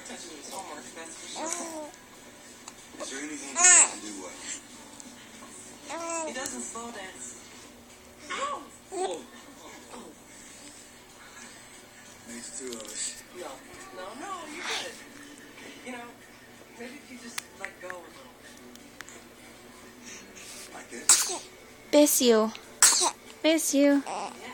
attention to his homework, that's for sure. Is there anything he doesn't do well? He doesn't slow dance. Whoa. Makes two of us. No, you get it. You know, maybe if you just let go a little. Like this? Miss you. Miss you. Yeah.